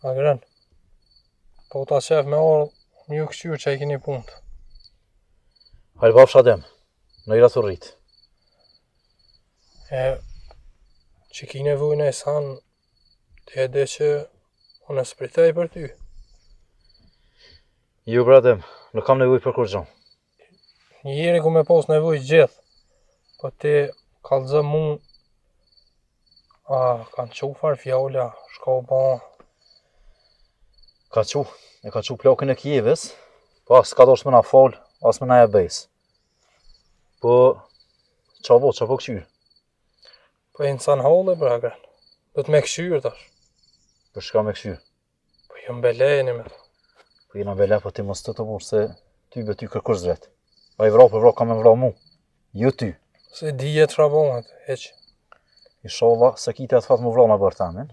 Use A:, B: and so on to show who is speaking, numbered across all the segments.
A: A gren. Po ta qef me orë një këshyrë që e keni punët.
B: Hajde bafsh Adem, në ira të rritë.
A: Që ki nevojnë e sanë, të edhe që unë e spritej për ty.
B: Jo bre Adem, nuk kam nevoj për kur gjon.
A: Një jeri ku me pos nevoj gjithë, po ti kallëzë mu, kanë qufar fjolla, shka u ba.
B: E ka qu plakën e Kijeves, po s'ka dosh me na fal, as me na e bejs. Po, qa po këshyrë?
A: Po e në sanë hale, bre gren. Do të me këshyrë tash.
B: Për shka me këshyrë?
A: Po jë mbelejni me ta.
B: Po jena bele, po ti mos të burë, se ty be ty kërkur zret. A i vra për vra ka me vra mu, jo ty.
A: Se dije të rabonet, heq.
B: Inshallah, se kite atë fatë më vra në bërë tamin,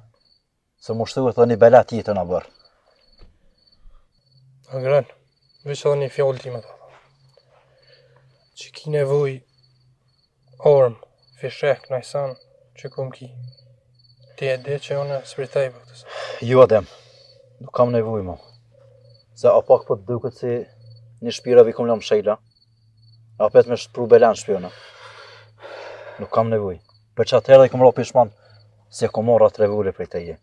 B: se më shtuhet dhe një bele tjetër në bërë.
A: A gren, veç edhe një fjallë ti me ta. Që ki nevoj orëm, fishek, najsan, që kum ki. Ti e di që unë spritej për këtës.
B: Jo Adem, nuk kam nevoj mo. Se apak po të duket si një shpira vi kom lëm shejla, apet me shpru belan shpiona. Nuk kam nevoj. Për që atëherë dhe i kom ra pishman, se kom marrë atë revulle prej teje.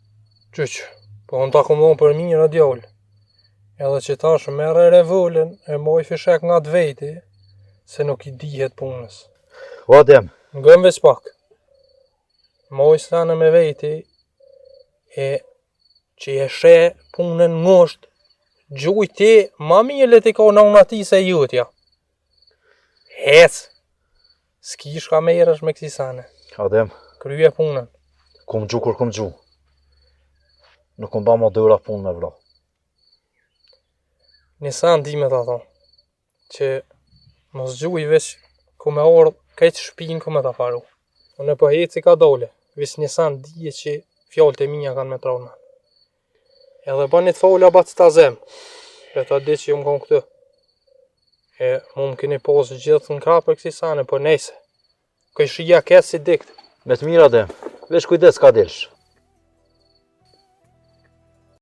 A: Qyq, po unë ta kom dhonë për mirë a djallë. Edhe që tash merre revullen e moj fishek nga të veti, se nuk i dihet punës.
B: O Adem.
A: Ngëm veç pak. Moj sene me veti, e që e she punën ngosht, gjuj ti ma mirë ti ka në unë ati se jutja. Hec, s'ki shka me jërësh me kësi sene.
B: Adem.
A: Kryje punën.
B: Kum gju kur kum gju. Nuk kum ba ma dëra punë me vla.
A: Një sen di me ta thonë, që mos gjuj veç ku me orë këtë shpinë ku me ta faru. Unë e po heci ka dole, veç një sen di që fjallët e minja kanë me traunë. Edhe ba një të folla ba të ta zemë, e ta di që ju më konë këtë. E mu më keni posë gjithë në krapë e kësi sane, po nejse. Këj shia këtë si diktë.
B: Me të mira Adem, veç kujdes ka delsh.